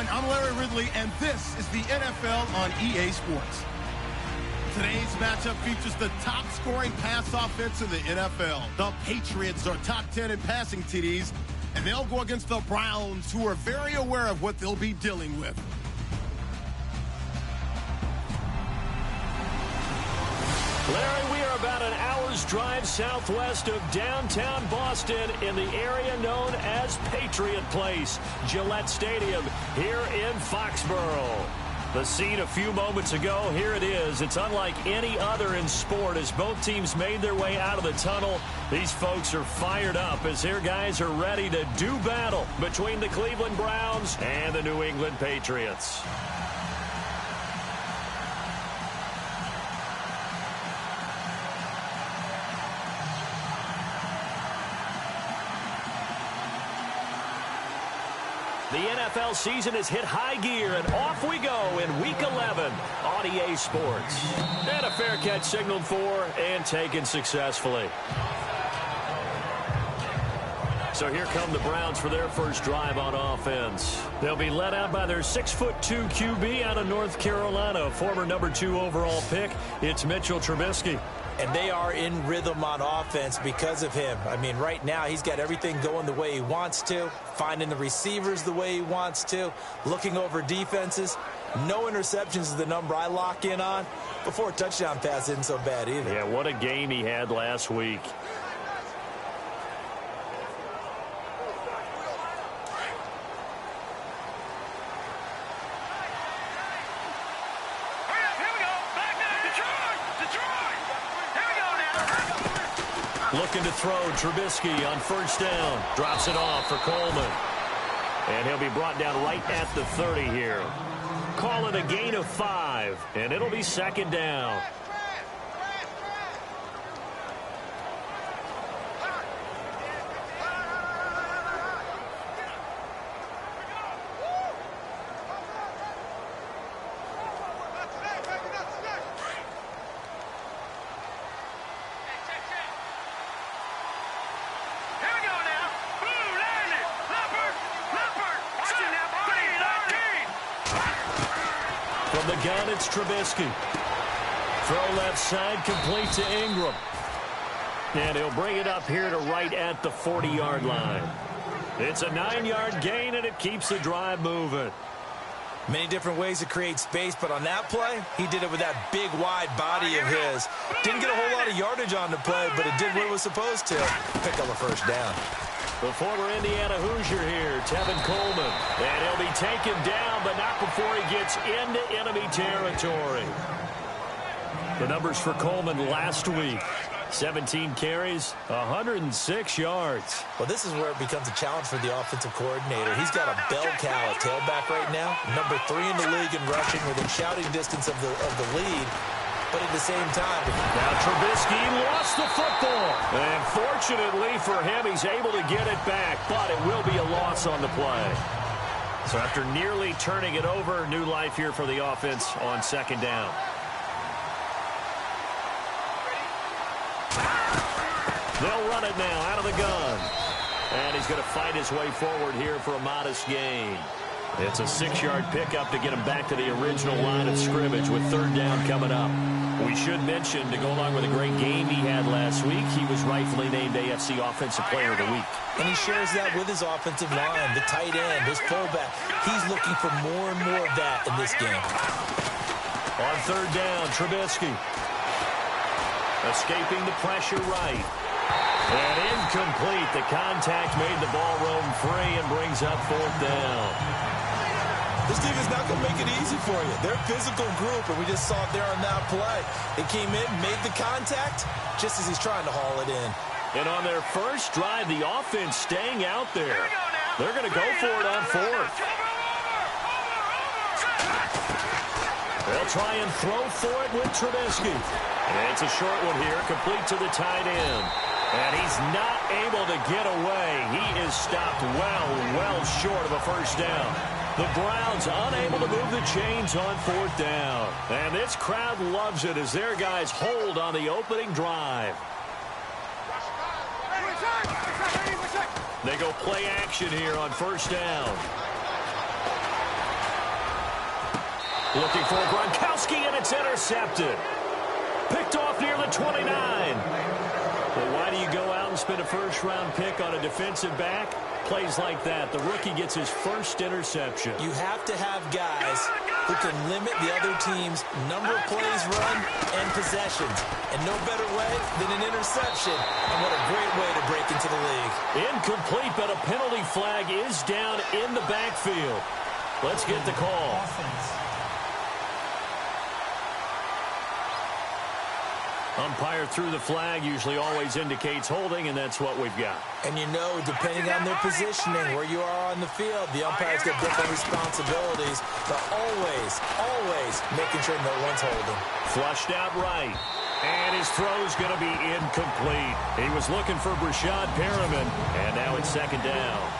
everyone. I'm Larry Ridley, and this is the NFL on EA Sports. Today's matchup features the top-scoring pass offense in the NFL. The Patriots are top 10 in passing TDs, and they'll go against the Browns, who are very aware of what they'll be dealing with. Larry, we are about an hour's drive southwest of downtown Boston in the area known as Patriot Place, Gillette Stadium, here in Foxborough. The scene a few moments ago, here it is. It's unlike any other in sport as both teams made their way out of the tunnel. These folks are fired up as their guys are ready to do battle between the Cleveland Browns and the New England Patriots. The NFL season has hit high gear, and off we go in Week 11 on EA Sports. And a fair catch signaled for and taken successfully. So here come the Browns for their first drive on offense. They'll be led out by their 6'2" QB out of North Carolina, a former number 2 overall pick. It's Mitchell Trubisky. And they are in rhythm on offense because of him. I mean, right now, he's got everything going the way he wants to, finding the receivers the way he wants to, looking over defenses. No interceptions is the number I lock in on. Before a touchdown pass isn't so bad either. Yeah, what a game he had last week. Looking to throw, Trubisky on first down. Drops it off for Coleman. And he'll be brought down right at the 30 here. Call it a gain of 5, and it'll be second down. From the gun, it's Trubisky. Throw left side, complete to Ingram. And he'll bring it up here to right at the 40-yard line. It's a 9-yard gain, and it keeps the drive moving. Many different ways to create space, but on that play, he did it with that big, wide body of his. Didn't get a whole lot of yardage on the play, but it did what it was supposed to. Pick up a first down. The former Indiana Hoosier here, Tevin Coleman. And he'll be taken down, but not before he gets into enemy territory. The numbers for Coleman last week. 17 carries, 106 yards. Well, this is where it becomes a challenge for the offensive coordinator. He's got a bell cow at tailback right now. Number 3 in the league in rushing within shouting distance of the lead. But at the same time, now Trubisky lost the football. And fortunately for him, he's able to get it back, but it will be a loss on the play. So after nearly turning it over, new life here for the offense on second down. They'll run it now out of the gun. And he's going to fight his way forward here for a modest gain. It's a 6-yard pickup to get him back to the original line of scrimmage with third down coming up. We should mention, to go along with a great game he had last week, he was rightfully named AFC Offensive Player of the Week. And he shares that with his offensive line, the tight end, his fullback. He's looking for more and more of that in this game. On third down, Trubisky. Escaping the pressure right. And incomplete. The contact made the ball roam free and brings up fourth down. This team is not going to make it easy for you. They're a physical group, and we just saw it there on that play. They came in, made the contact, just as he's trying to haul it in. And on their first drive, the offense staying out there. They're going to go for it on fourth. They'll try and throw for it with Trubisky. And it's a short one here, complete to the tight end. And he's not able to get away. He is stopped well short of a first down. The Browns unable to move the chains on fourth down. And this crowd loves it as their guys hold on the opening drive. They go play action here on first down. Looking for Gronkowski, and it's intercepted. Picked off near the 29. Well, why do you go out and spend a first-round pick on a defensive back? Plays like that. The rookie gets his first interception. You have to have guys who can limit the other team's number of plays run and possessions. And no better way than an interception. And what a great way to break into the league. Incomplete, but a penalty flag is down in the backfield. Let's get the call. Umpire threw the flag, usually always indicates holding, and that's what we've got. And you know, depending on their positioning, where you are on the field, the umpire's got different responsibilities, but always making sure no one's holding. Flushed out right, and his throw's going to be incomplete. He was looking for Brashad Perriman, and now it's second down.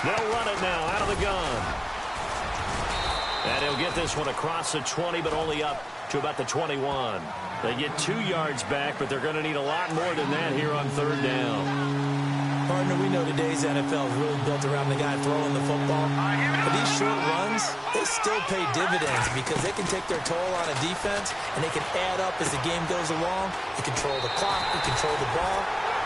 They'll run it now out of the gun. And he'll get this one across the 20, but only up to about the 21. They get 2 yards back, but they're going to need a lot more than that here on third down. Partner, we know today's NFL is really built around the guy throwing the football. But these short runs, they still pay dividends because they can take their toll on a defense, and they can add up as the game goes along. They control the clock, they control the ball.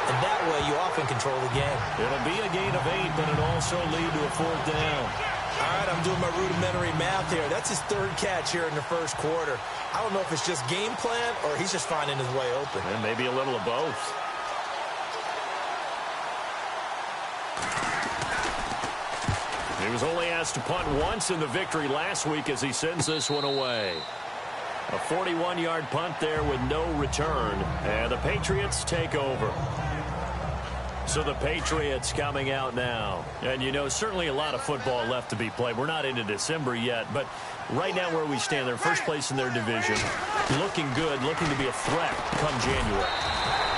And that way, you often control the game. It'll be a gain of 8, but it'll also lead to a fourth down. All right, I'm doing my rudimentary math here. That's his third catch here in the first quarter. I don't know if it's just game plan or he's just finding his way open. And maybe a little of both. He was only asked to punt once in the victory last week as he sends this one away. A 41-yard punt there with no return. And the Patriots take over. So the Patriots coming out now. And, you know, certainly a lot of football left to be played. We're not into December yet, but right now where we stand, they're first place in their division. Looking good, looking to be a threat come January.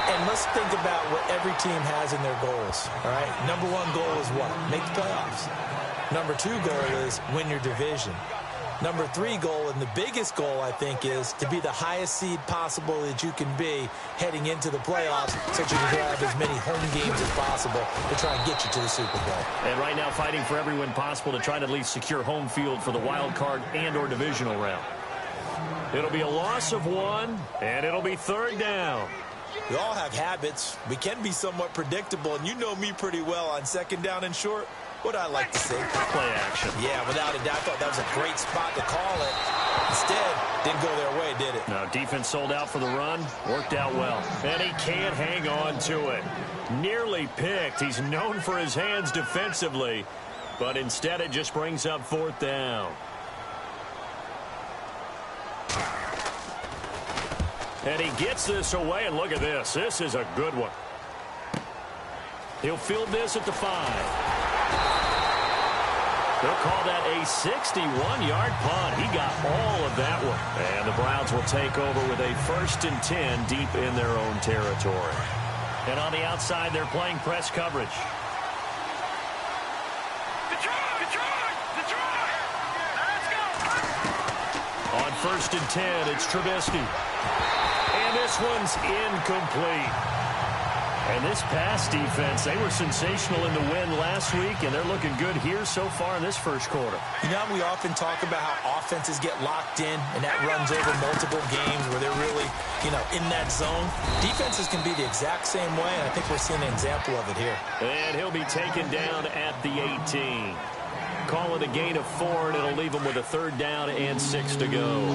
And let's think about what every team has in their goals, all right? Number 1 goal is what? Make the playoffs. Number 2 goal is win your division. Number 3 goal, and the biggest goal, I think, is to be the highest seed possible that you can be heading into the playoffs so that you can have as many home games as possible to try and get you to the Super Bowl. And right now fighting for every win possible to try to at least secure home field for the wild card and or divisional round. It'll be a loss of 1, and it'll be third down. We all have habits. We can be somewhat predictable, and you know me pretty well on second down and short. What I like to see. Play action. Yeah, without a doubt. I thought that was a great spot to call it. Instead, didn't go their way, did it? No, defense sold out for the run. Worked out well. And he can't hang on to it. Nearly picked. He's known for his hands defensively. But instead, it just brings up fourth down. And he gets this away. And look at this. This is a good one. He'll field this at the 5. They'll call that a 61-yard punt. He got all of that one. And the Browns will take over with a 1st and 10 deep in their own territory. And on the outside, they're playing press coverage. On 1st and 10, it's Trubisky. And this one's incomplete. And this pass defense, they were sensational in the win last week, and they're looking good here so far in this first quarter. You know, we often talk about how offenses get locked in, and that runs over multiple games where they're really, you know, in that zone. Defenses can be the exact same way, and I think we're seeing an example of it here. And he'll be taken down at the 18. Call it a gain of 4, and it'll leave them with a third down and 6 to go.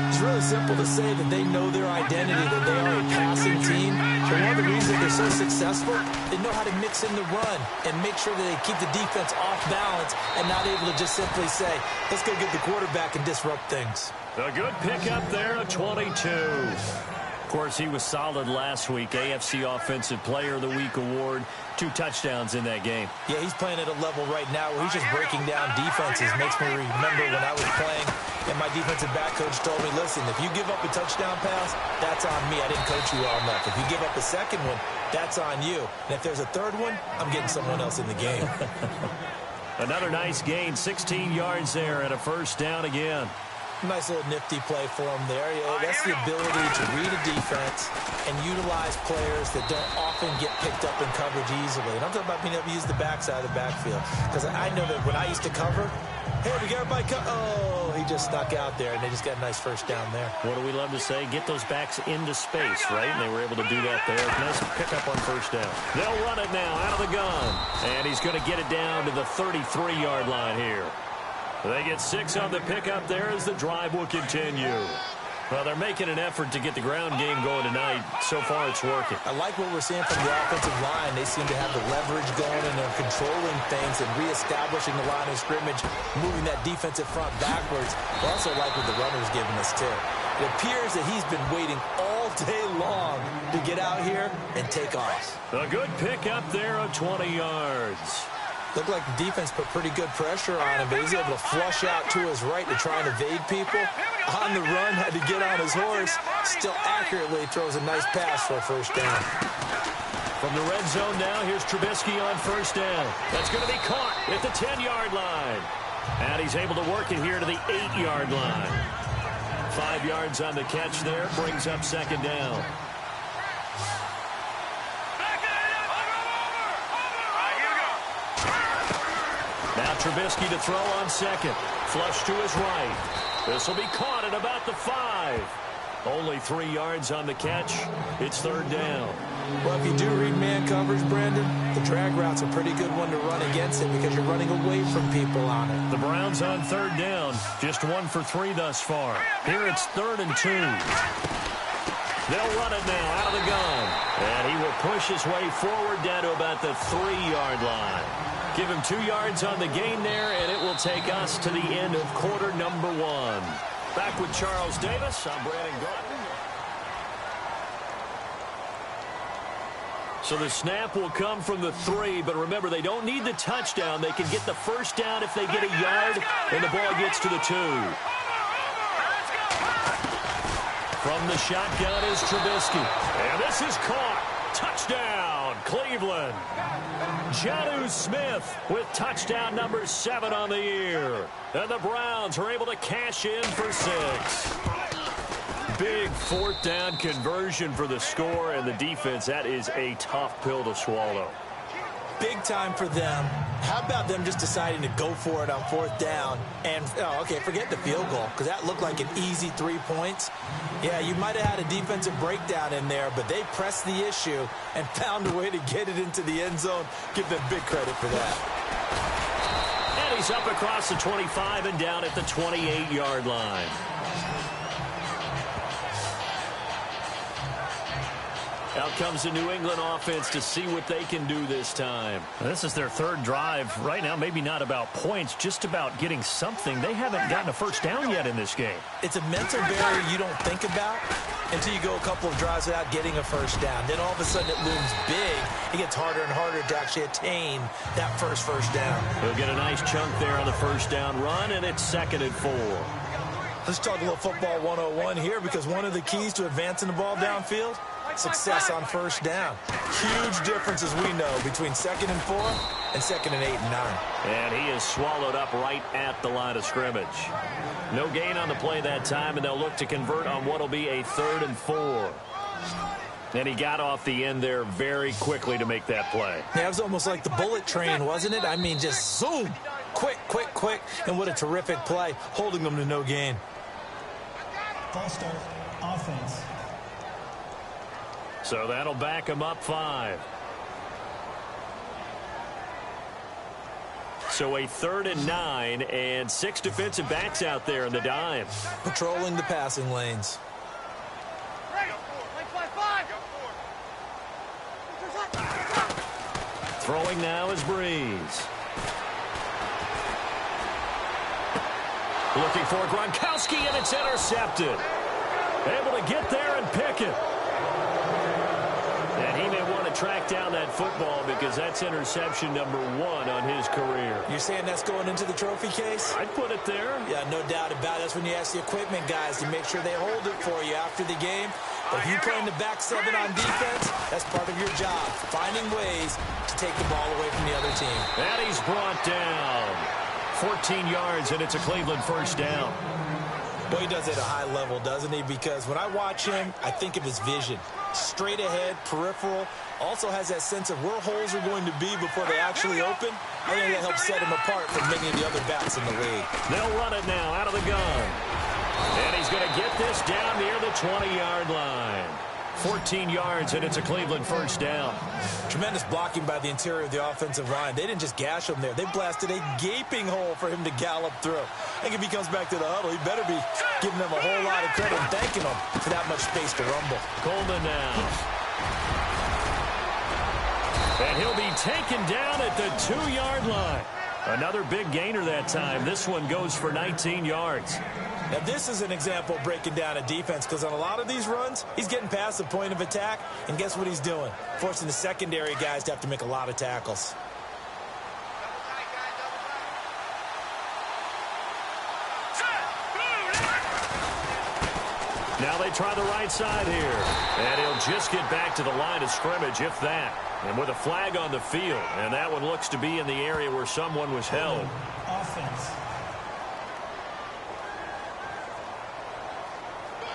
It's really simple to say that they know their identity, that they are a passing team. But one of the reasons they're so successful, they know how to mix in the run and make sure that they keep the defense off balance and not able to just simply say, let's go get the quarterback and disrupt things. A good pickup there, a 22. Of course, he was solid last week. AFC Offensive Player of the Week award. 2 touchdowns in that game. Yeah, he's playing at a level right now where he's just breaking down defenses. Makes me remember when I was playing and my defensive back coach told me, listen, if you give up a touchdown pass, that's on me. I didn't coach you well enough. If you give up a second one, that's on you. And if there's a third one, I'm getting someone else in the game. Another nice gain, 16 yards there and a first down again. Nice little nifty play for him there. That's the ability to read a defense and utilize players that don't often get picked up in coverage easily. And I'm talking about being able to use the backside of the backfield. Because I know that when I used to cover, hey, we got everybody oh, he just snuck out there, and they just got a nice first down there. What do we love to say? Get those backs into space, right? And they were able to do that there. Nice pickup on first down. They'll run it now out of the gun. And he's going to get it down to the 33-yard line here. They get 6 on the pickup there as the drive will continue. Well, they're making an effort to get the ground game going tonight. So far, it's working. I like what we're seeing from the offensive line. They seem to have the leverage going, and they're controlling things and reestablishing the line of scrimmage, moving that defensive front backwards. I also like what the runner's giving us, too. It appears that he's been waiting all day long to get out here and take off. A good pickup there of 20 yards. Looked like the defense put pretty good pressure on him, but he's able to flush out to his right to try and evade people. On the run, had to get on his horse. Still accurately throws a nice pass for a first down. From the red zone now, here's Trubisky on first down. That's going to be caught at the 10-yard line. And he's able to work it here to the 8-yard line. 5 yards on the catch there, brings up second down. Now Trubisky to throw on second. Flush to his right. This will be caught at about the 5. Only 3 yards on the catch. It's third down. Well, if you do read man coverage, Brandon, the drag route's a pretty good one to run against it because you're running away from people on it. The Browns on third down. Just 1 for 3 thus far. Here it's 3rd and 2. They'll run it now out of the gun. And he will push his way forward down to about the 3-yard line. Give him 2 yards on the gain there, and it will take us to the end of quarter number 1. Back with Charles Davis. I'm Brandon Gordon. So the snap will come from the 3, but remember, they don't need the touchdown. They can get the first down if they get a yard, and the ball gets to the 2. From the shotgun is Trubisky. And this is caught. Touchdown, Cleveland. Jonnu Smith with touchdown number 7 on the year. And the Browns are able to cash in for 6. Big 4th down conversion for the score, and the defense, that is a tough pill to swallow. Big time for them. How about them just deciding to go for it on 4th down? And, okay, forget the field goal, because that looked like an easy 3 points. Yeah, you might have had a defensive breakdown in there, but they pressed the issue and found a way to get it into the end zone. Give them big credit for that. And he's up across the 25 and down at the 28-yard line. Out comes the New England offense to see what they can do this time. This is their 3rd drive. Right now, maybe not about points, just about getting something. They haven't gotten a first down yet in this game. It's a mental barrier you don't think about until you go a couple of drives without getting a first down. Then all of a sudden it looms big. It gets harder and harder to actually attain that first down. He'll get a nice chunk there on the first down run, and it's 2nd and 4. Let's talk a little football 101 here, because one of the keys to advancing the ball downfield, success on first down. Huge difference, as we know, between 2nd and 4 and 2nd and 8 and 9. And he is swallowed up right at the line of scrimmage. No gain on the play that time, and they'll look to convert on what will be a 3rd and 4. And he got off the end there very quickly to make that play. Yeah, it was almost like the bullet train, wasn't it? I mean, just zoom. Quick, quick, quick. And what a terrific play, holding them to no gain. False start, offense. So that'll back him up 5. So a 3rd and 9 and 6 defensive backs out there in the dime. Patrolling the passing lanes. Throwing now is Breeze. Looking for Gronkowski, and it's intercepted. Able to get there and pick it. And he may want to track down that football because that's interception number 1 on his career. You're saying that's going into the trophy case? I'd put it there. Yeah, no doubt about it. That's when you ask the equipment guys to make sure they hold it for you after the game. But if you play in the back 7 on defense, that's part of your job, finding ways to take the ball away from the other team. And he's brought down. 14 yards, and it's a Cleveland first down. Well, he does it at a high level, doesn't he? Because when I watch him, I think of his vision. Straight ahead, peripheral. Also has that sense of where holes are going to be before they actually open. I think that helps set him apart from many of the other backs in the league. They'll run it now out of the gun. And he's going to get this down near the 20-yard line. 14 yards, and it's a Cleveland first down. Tremendous blocking by the interior of the offensive line. They didn't just gash him there. They blasted a gaping hole for him to gallop through. I think if he comes back to the huddle, he better be giving them a whole lot of credit and thanking them for that much space to rumble. Coleman now. And he'll be taken down at the 2-yard line. Another big gainer that time. This one goes for 19 yards. Now, this is an example of breaking down a defense, because on a lot of these runs, he's getting past the point of attack, and guess what he's doing? Forcing the secondary guys to have to make a lot of tackles. Now they try the right side here. And he'll just get back to the line of scrimmage, if that. And with a flag on the field. And that one looks to be in the area where someone was held. Offense.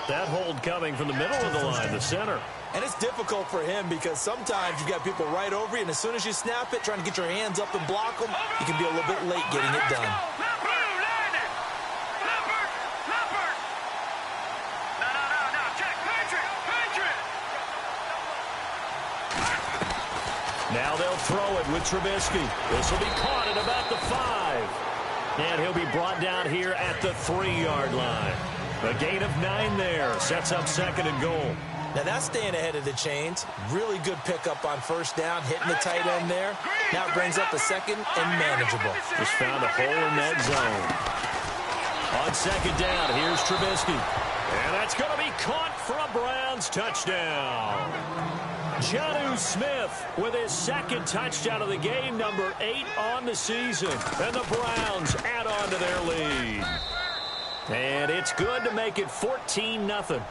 That hold coming from the middle of the line, the center. And it's difficult for him because sometimes you've got people right over you, and as soon as you snap it, trying to get your hands up and block them, you can be a little bit late getting it done. Now they'll throw it with Trubisky. This will be caught at about the 5. And he'll be brought down here at the 3-yard line. A gain of 9 there. Sets up second and goal. Now that's staying ahead of the chains. Really good pickup on first down, hitting the tight end there. Now it brings up a second and manageable. Just found a hole in that zone. On second down, here's Trubisky. And that's going to be caught for a Browns touchdown. Jonnu Smith with his second touchdown of the game, number 8 on the season. And the Browns add on to their lead. And it's good to make it 14-0.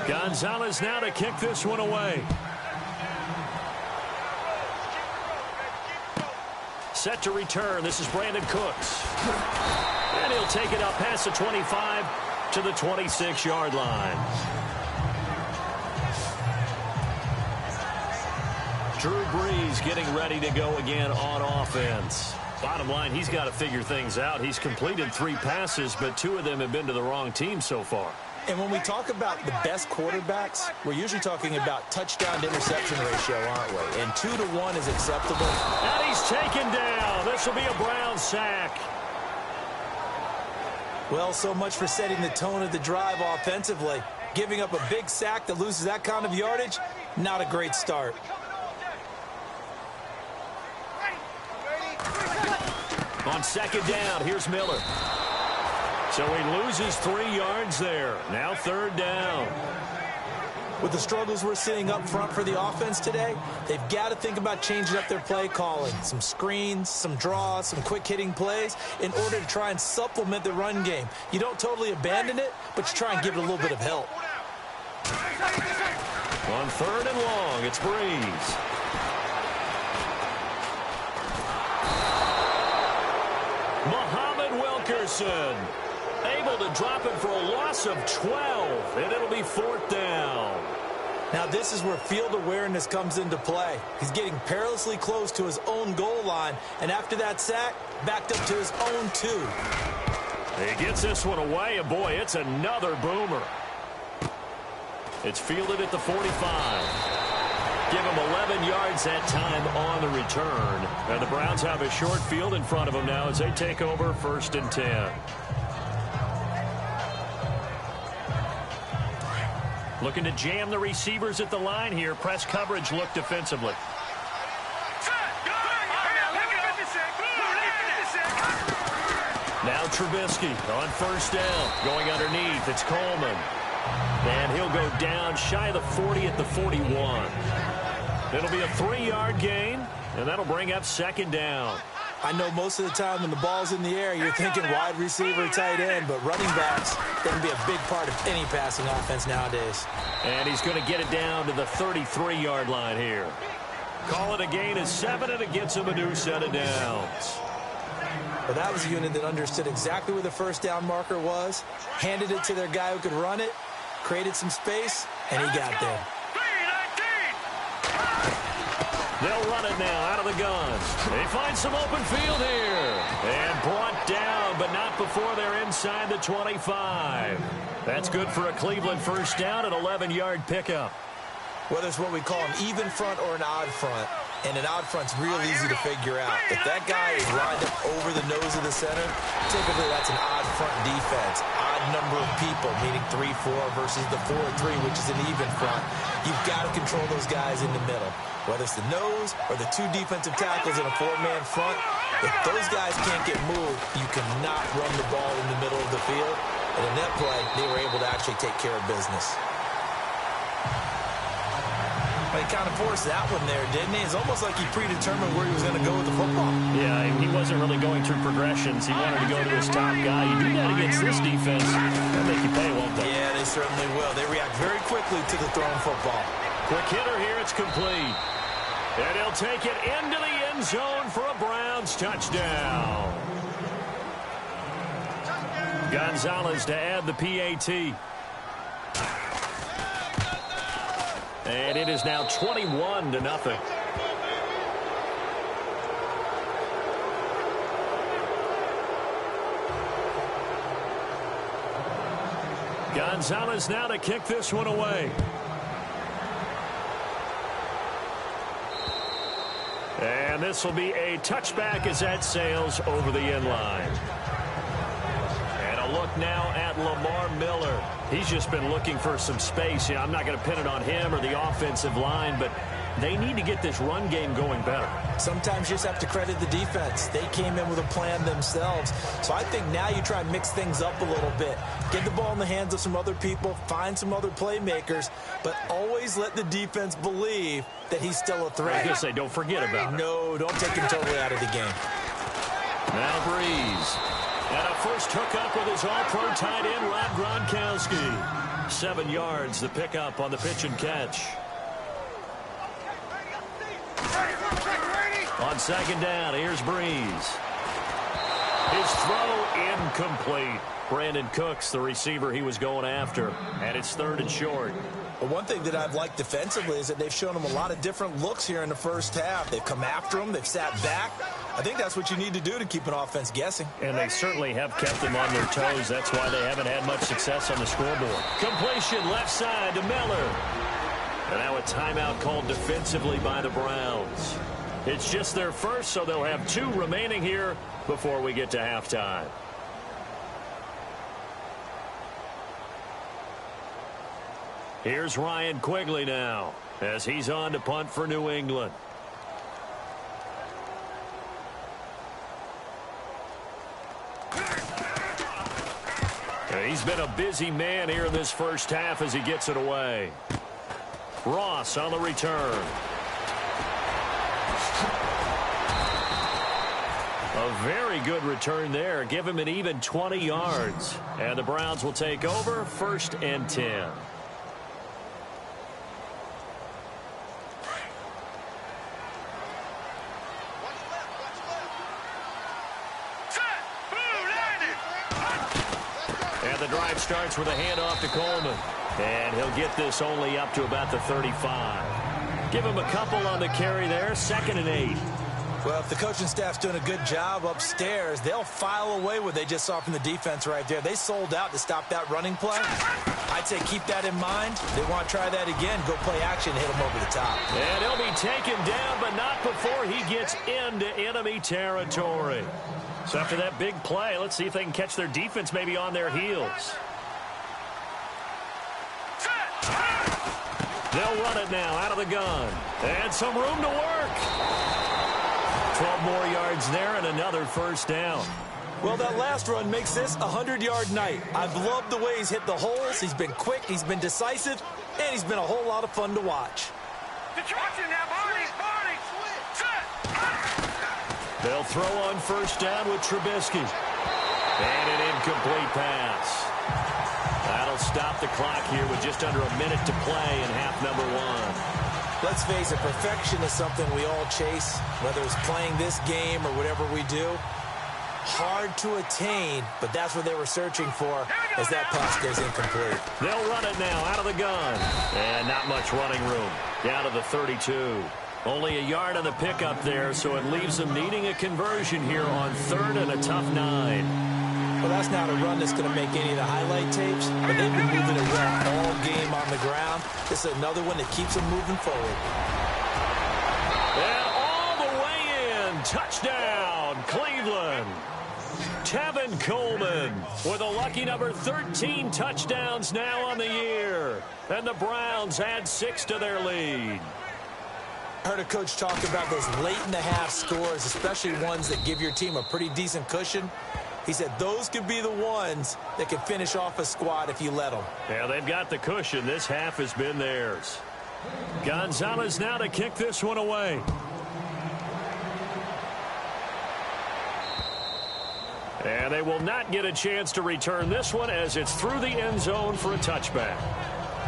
Gonzalez now to kick this one away. Set to return. This is Brandon Cooks. And he'll take it up past the 25 to the 26-yard line. Drew Brees getting ready to go again on offense. Bottom line, he's got to figure things out. He's completed 3 passes, but 2 of them have been to the wrong team so far. And when we talk about the best quarterbacks, we're usually talking about touchdown to interception ratio, aren't we? And 2 to 1 is acceptable. And he's taken down. This will be a Brown sack. Well, so much for setting the tone of the drive offensively. Giving up a big sack that loses that kind of yardage, not a great start. On second down, here's Miller. So he loses 3 yards there. Now third down. With the struggles we're seeing up front for the offense today, they've got to think about changing up their play calling. Some screens, some draws, some quick-hitting plays in order to try and supplement the run game. You don't totally abandon it, but you try and give it a little bit of help. On third and long, it's Brees. Muhammad Wilkerson able to drop it for a loss of 12, and it'll be 4th down. Now this is where field awareness comes into play. He's getting perilously close to his own goal line, and after that sack, backed up to his own 2. He gets this one away, and boy, it's another boomer. It's fielded at the 45. Give him 11 yards that time on the return. And the Browns have a short field in front of them now as they take over 1st and 10. Looking to jam the receivers at the line here. Press coverage look defensively. Now Trubisky on first down. Going underneath, it's Coleman. And he'll go down shy of the 40 at the 41. It'll be a 3-yard gain, and that'll bring up second down. I know most of the time when the ball's in the air, you're thinking wide receiver, tight end, but running backs can be a big part of any passing offense nowadays. And he's going to get it down to the 33-yard line here. Call it a gain of 7, and it gets him a new set of downs. Well, that was a unit that understood exactly where the first down marker was, handed it to their guy who could run it, created some space, and he got there. They'll run it now out of the gun. They find some open field here. And brought down, but not before they're inside the 25. That's good for a Cleveland first down, an 11-yard pickup. Whether it's what we call an even front or an odd front, and an odd front's real easy to figure out. If that guy is lined up over the nose of the center, typically that's an odd front defense. Odd number of people, meaning 3-4 versus the 4-3, which is an even front. You've got to control those guys in the middle. Whether it's the nose or the 2 defensive tackles in a 4-man front, if those guys can't get moved, you cannot run the ball in the middle of the field. And in that play, they were able to actually take care of business. He kind of forced that one there, didn't he? It's almost like he predetermined where he was going to go with the football. Yeah, he wasn't really going through progressions. He wanted to go to his top guy. You do that against this defense, they'll make you pay, won't they? Yeah, they certainly will. They react very quickly to the thrown football. Quick hitter here, it's complete. And he'll take it into the end zone for a Browns touchdown. Gonzalez to add the PAT. And it is now 21-0. Gonzalez now to kick this one away. And this will be a touchback as that sails over the end line. And a look now at Lamar Miller. He's just been looking for some space. I'm not going to pin it on him or the offensive line, but they need to get this run game going better. Sometimes you just have to credit the defense. They came in with a plan themselves. So I think now you try and mix things up a little bit. Get the ball in the hands of some other people, find some other playmakers, but always let the defense believe that he's still a threat. I was going to say, don't forget about it. No, don't take him totally out of the game. Now Breeze. And a first hookup with his all-pro tight end, Rob Gronkowski. 7 yards, the pickup on the pitch and catch. On second down, here's Breeze. His throw incomplete. Brandon Cooks, the receiver he was going after. And it's 3rd and short. But one thing that I've liked defensively is that they've shown him a lot of different looks here in the first half. They've come after him. They've sat back. I think that's what you need to do to keep an offense guessing. And they certainly have kept them on their toes. That's why they haven't had much success on the scoreboard. Completion left side to Miller. And now a timeout called defensively by the Browns. It's just their first, so they'll have 2 remaining here before we get to halftime. Here's Ryan Quigley now as he's on to punt for New England. He's been a busy man here in this first half as he gets it away. Ross on the return. A very good return there. Give him an even 20 yards. And the Browns will take over 1st and 10. And the drive starts with a handoff to Coleman. And he'll get this only up to about the 35. Give him a couple on the carry there. 2nd and 8. Well, if the coaching staff's doing a good job upstairs, they'll file away what they just saw from the defense right there. They sold out to stop that running play. I'd say keep that in mind. They want to try that again. Go play action, hit them over the top. And he'll be taken down, but not before he gets into enemy territory. So after that big play, let's see if they can catch their defense maybe on their heels. They'll run it now out of the gun. And some room to work. 12 more yards there and another first down. Well, that last run makes this a 100-yard night. I've loved the way he's hit the holes. He's been quick, he's been decisive, and he's been a whole lot of fun to watch. They'll throw on first down with Trubisky. And an incomplete pass. That'll stop the clock here with just under a minute to play in half number 1. Let's face it, perfection is something we all chase, whether it's playing this game or whatever we do. Hard to attain, but that's what they were searching for as that pass goes incomplete. They'll run it now out of the gun. And not much running room. Down to the 32. Only a yard on the pickup there, so it leaves them needing a conversion here on 3rd and a tough 9. Well, that's not a run that's going to make any of the highlight tapes, but they've been moving it well all game on the ground. This is another one that keeps them moving forward. And all the way in. Touchdown, Cleveland. Tevin Coleman with a lucky number 13 touchdowns now on the year. And the Browns add 6 to their lead. I heard a coach talk about those late-in-the-half scores, especially ones that give your team a pretty decent cushion. He said those could be the ones that could finish off a squad if you let them. Yeah, they've got the cushion. This half has been theirs. Gonzalez now to kick this one away. And they will not get a chance to return this one as it's through the end zone for a touchback.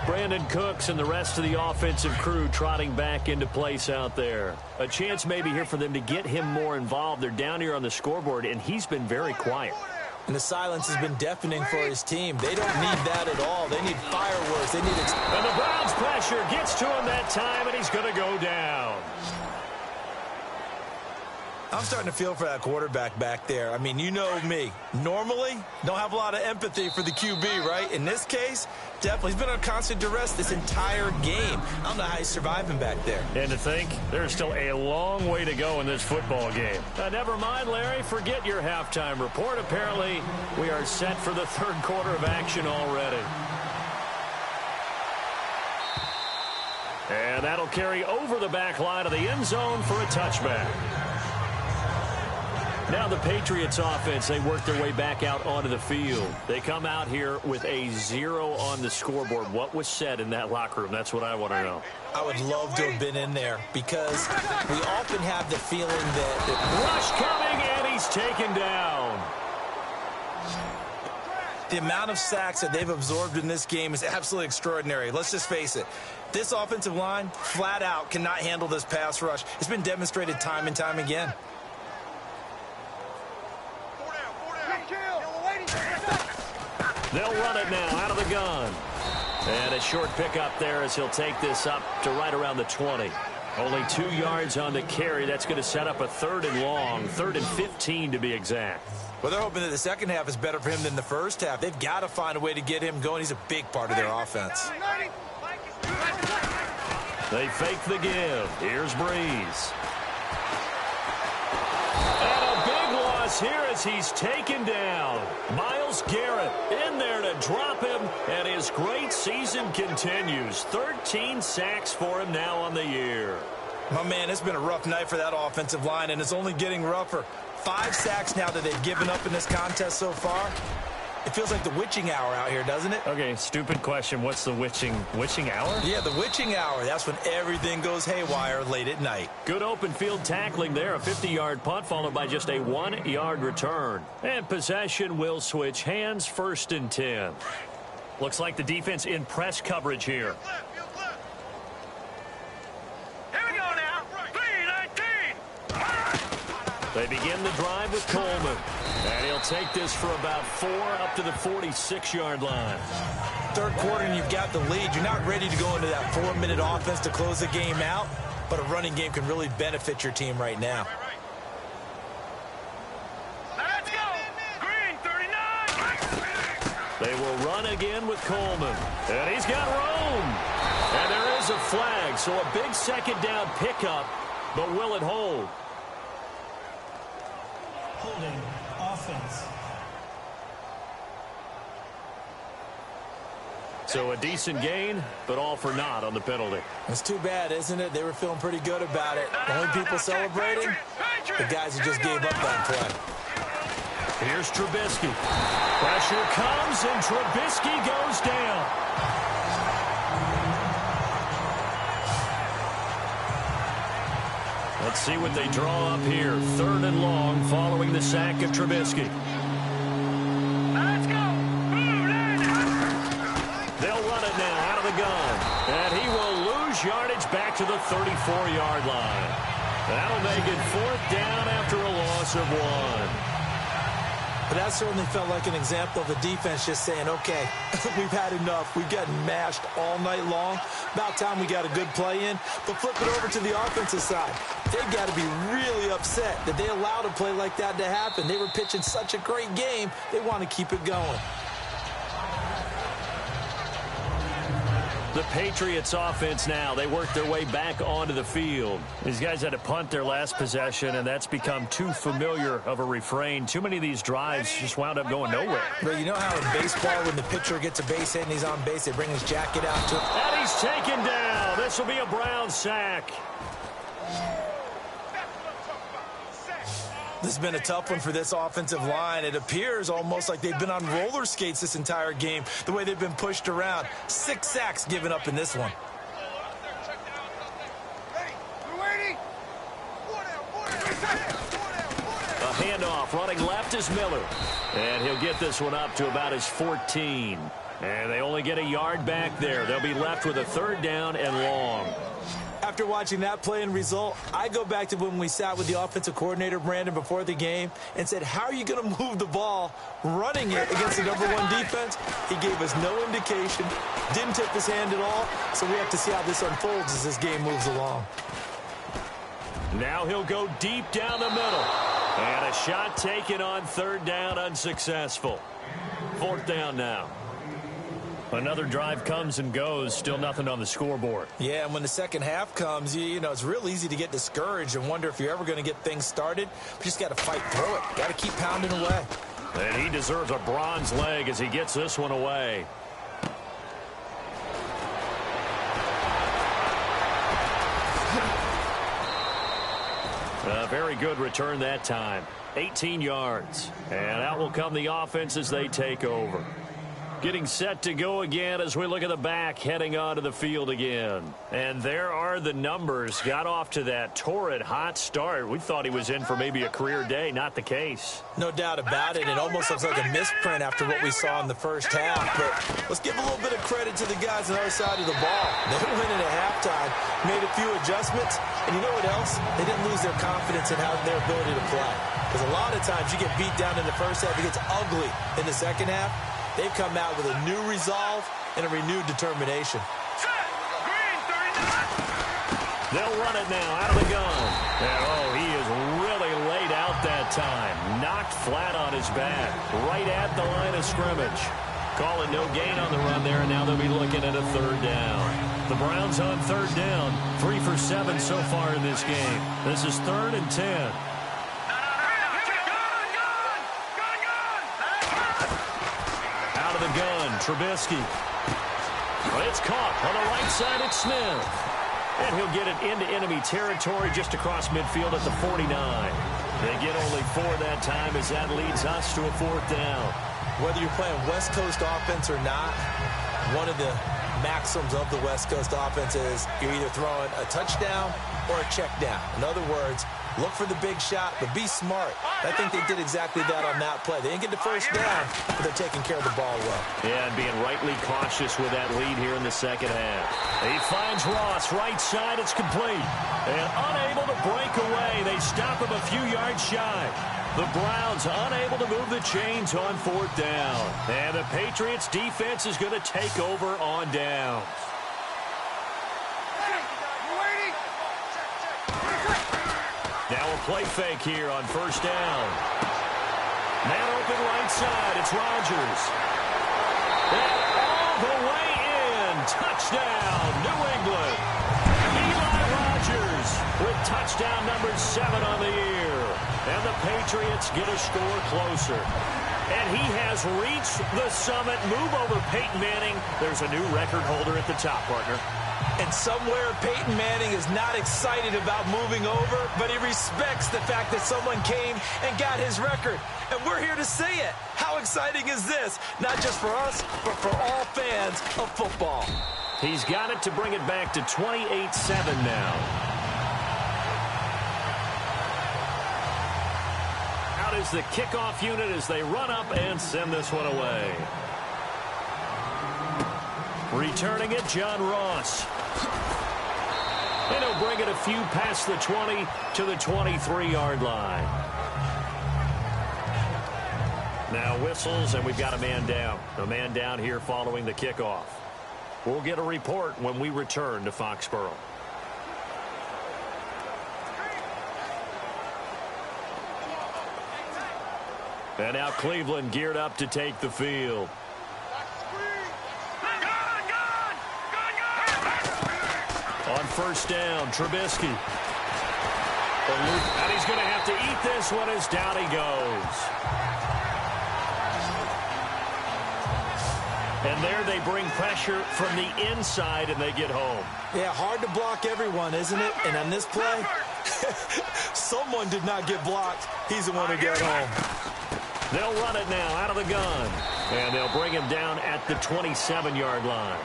Brandon Cooks and the rest of the offensive crew trotting back into place out there. A chance maybe here for them to get him more involved. They're down here on the scoreboard, and he's been very quiet. And the silence has been deafening for his team. They don't need that at all. They need fireworks. They need and the Browns pressure gets to him that time, and he's going to go down. I'm starting to feel for that quarterback back there. I mean, you know me. Normally, don't have a lot of empathy for the QB, right? In this case, definitely. He's been on constant duress this entire game. I don't know how he's surviving back there. And to think, there's still a long way to go in this football game. Never mind, Larry. Forget your halftime report. Apparently, we are set for the 3rd quarter of action already. And that'll carry over the back line of the end zone for a touchback. Now the Patriots offense, they work their way back out onto the field. They come out here with a 0 on the scoreboard. What was said in that locker room? That's what I want to know. I would love to have been in there because we often have the feeling that... Rush coming, and he's taken down. The amount of sacks that they've absorbed in this game is absolutely extraordinary. Let's just face it. This offensive line, flat out, cannot handle this pass rush. It's been demonstrated time and time again. They'll run it now out of the gun. And a short pickup there as he'll take this up to right around the 20. Only 2 yards on the carry. That's going to set up a 3rd and long, 3rd and 15 to be exact. Well, they're hoping that the second half is better for him than the first half. They've got to find a way to get him going. He's a big part of their offense. They fake the give. Here's Breeze. Here as he's taken down. Myles Garrett in there to drop him, and his great season continues. 13 sacks for him now on the year. My man, it's been a rough night for that offensive line, and it's only getting rougher. 5 sacks now that they've given up in this contest so far. It feels like the witching hour out here, doesn't it? Okay, stupid question. What's the witching hour? Yeah, the witching hour. That's when everything goes haywire late at night. Good open field tackling there. A 50-yard punt followed by just a 1-yard return. And possession will switch hands, 1st and 10. Looks like the defense in press coverage here. Here we go now. 3-19. They begin the drive with Coleman. And he'll take this for about 4 up to the 46-yard line. 3rd quarter and you've got the lead. You're not ready to go into that 4-minute offense to close the game out, but a running game can really benefit your team right now. Let's go. Green, 39. They will run again with Coleman. And he's got room. And there is a flag, so a big 2nd down pickup, but will it hold? Holding. Offense. So a decent gain, but all for naught on the penalty. It's too bad, isn't it? They were feeling pretty good about it. The only people celebrating, the guys who just gave up that play. Here's Trubisky. Pressure comes, and Trubisky goes down. Let's see what they draw up here. 3rd and long following the sack of Trubisky. Let's go. They'll run it now out of the gun. And he will lose moves yardage back to the 34-yard line. That'll make it 4th down after a loss of 1. But that certainly felt like an example of the defense just saying, okay, we've had enough. We've gotten mashed all night long. About time we got a good play in. But flip it over to the offensive side. They've got to be really upset that they allowed a play like that to happen. They were pitching such a great game, they want to keep it going. The Patriots offense now, they work their way back onto the field. These guys had to punt their last possession, and that's become too familiar of a refrain. Too many of these drives just wound up going nowhere. But you know how in baseball, when the pitcher gets a base hit and he's on base, they bring his jacket out to him? And he's taken down. This will be a Brown sack. This has been a tough one for this offensive line. It appears almost like they've been on roller skates this entire game, the way they've been pushed around. 6 sacks given up in this one. A handoff running left is Miller. And he'll get this one up to about his 14. And they only get a yard back there. They'll be left with a 3rd down and long. After watching that play and result, I go back to when we sat with the offensive coordinator, Brandon, before the game and said, how are you going to move the ball running it against the #1 defense? He gave us no indication, didn't tip his hand at all, so we have to see how this unfolds as this game moves along. Now he'll go deep down the middle. And a shot taken on 3rd down, unsuccessful. 4th down now. Another drive comes and goes, still nothing on the scoreboard. Yeah, and when the second half comes, you know, it's real easy to get discouraged and wonder if you're ever going to get things started. But you just got to fight through it. Got to keep pounding away. And he deserves a bronze leg as he gets this one away. A very good return that time. 18 yards. And out will come the offense as they take over. Getting set to go again as we look at the back, heading onto the field again. And there are the numbers. Got off to that torrid hot start. We thought he was in for maybe a career day. Not the case. No doubt about it. It almost looks like a misprint after what we saw in the first half. But let's give a little bit of credit to the guys on the other side of the ball. They went in at halftime, made a few adjustments. And you know what else? They didn't lose their confidence in their ability to play. Because a lot of times you get beat down in the first half. It gets ugly in the second half. They've come out with a new resolve and a renewed determination. They'll run it now out of the gun. And, oh, he is really laid out that time. Knocked flat on his back. Right at the line of scrimmage. Calling no gain on the run there, and now they'll be looking at a 3rd down. The Browns on 3rd down. 3 for 7 so far in this game. This is 3rd and 10. The gun, Trubisky. It's caught on the right side. It's Smith. And he'll get it into enemy territory just across midfield at the 49. They get only 4 that time as that leads us to a 4th down. Whether you're playing West Coast offense or not, one of the maxims of the West Coast offense is you're either throwing a touchdown or a check down. In other words, look for the big shot, but be smart. I think they did exactly that on that play. They didn't get the first down, but they're taking care of the ball well. Yeah, and being rightly cautious with that lead here in the second half. He finds Ross, right side, it's complete. And unable to break away. They stop him a few yards shy. The Browns unable to move the chains on 4th down. And the Patriots defense is going to take over on down. Now a play fake here on 1st down. Man open right side. It's Rodgers. And all the way in. Touchdown, New England. Eli Rodgers with touchdown number 7 on the year. And the Patriots get a score closer. And he has reached the summit. Move over Peyton Manning. There's a new record holder at the top, partner. And somewhere Peyton Manning is not excited about moving over, but he respects the fact that someone came and got his record. And we're here to say it. How exciting is this? Not just for us, but for all fans of football. He's got it to bring it back to 28-7 now. Out is the kickoff unit as they run up and send this one away. Returning it, John Ross. And he'll bring it a few past the 20 to the 23-yard line. Now whistles, and we've got a man down. A man down here following the kickoff. We'll get a report when we return to Foxborough. And now Cleveland geared up to take the field. On first down, Trubisky. And he's going to have to eat this one as down he goes. And there they bring pressure from the inside, and they get home. Yeah, hard to block everyone, isn't it? And on this play, someone did not get blocked. He's the one who got home. They'll run it now out of the gun. And they'll bring him down at the 27-yard line.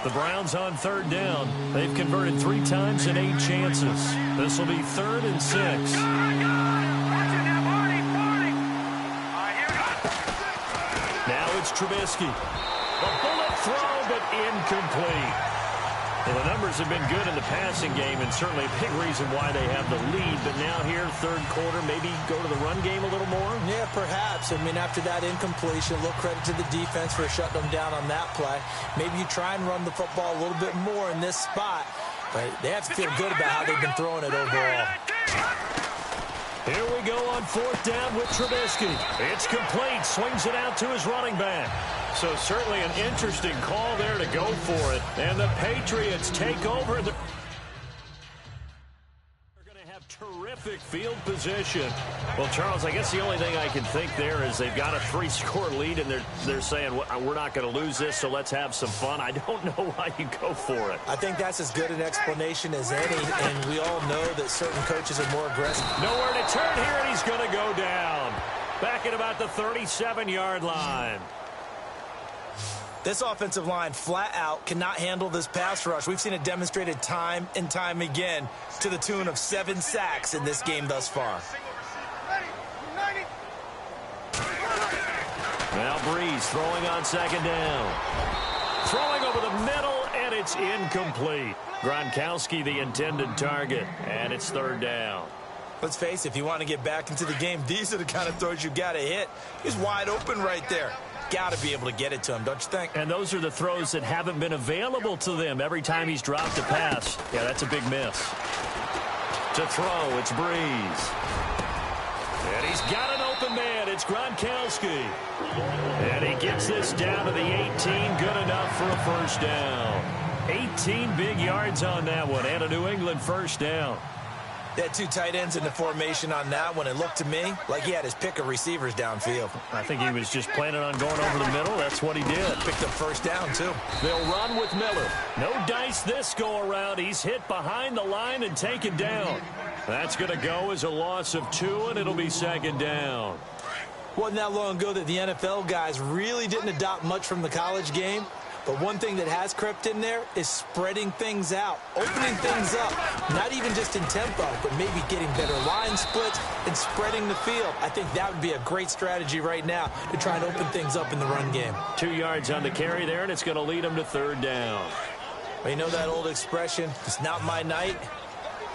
The Browns on third down. They've converted 3 times in 8 chances. This will be 3rd and 6. Now it's Trubisky. A bullet throw, but incomplete. Well, the numbers have been good in the passing game, and certainly a big reason why they have the lead. But now here, third quarter, maybe go to the run game a little more? Yeah, perhaps. I mean, after that incompletion, a little credit to the defense for shutting them down on that play. Maybe you try and run the football a little bit more in this spot. But they have to feel good about how they've been throwing it overall. Here we go on 4th down with Trubisky. It's complete. Swings it out to his running back. So certainly an interesting call there to go for it. And the Patriots take over. They're going to have terrific field position. Well, Charles, I guess the only thing I can think there is they've got a 3-score lead, and they're saying, we're not going to lose this, so let's have some fun. I don't know why you go for it. I think that's as good an explanation as any, and we all know that certain coaches are more aggressive. Nowhere to turn here, and he's going to go down. Back at about the 37-yard line. This offensive line flat out cannot handle this pass rush. We've seen it demonstrated time and time again to the tune of 7 sacks in this game thus far. Now Breeze throwing on 2nd down. Throwing over the middle, and it's incomplete. Gronkowski the intended target, and it's 3rd down. Let's face it, if you want to get back into the game, these are the kind of throws you got to hit. He's wide open right there. Got to be able to get it to him, don't you think? And those are the throws that haven't been available to them every time he's dropped a pass. Yeah, that's a big miss. To throw, it's Breeze. And he's got an open man. It's Gronkowski. And he gets this down to the 18. Good enough for a 1st down. 18 big yards on that one, and a New England 1st down. They had 2 tight ends in the formation on that one. It looked to me like he had his pick of receivers downfield. I think he was just planning on going over the middle. That's what he did. Picked up 1st down, too. They'll run with Miller. No dice this go-around. He's hit behind the line and taken down. That's going to go as a loss of 2, and it'll be 2nd down. Wasn't that long ago that the NFL guys really didn't adopt much from the college game. But one thing that has crept in there is spreading things out, opening things up, not even just in tempo, but maybe getting better line splits and spreading the field. I think that would be a great strategy right now to try and open things up in the run game. 2 yards on the carry there, and it's going to lead them to 3rd down. Well, you know that old expression, it's not my night?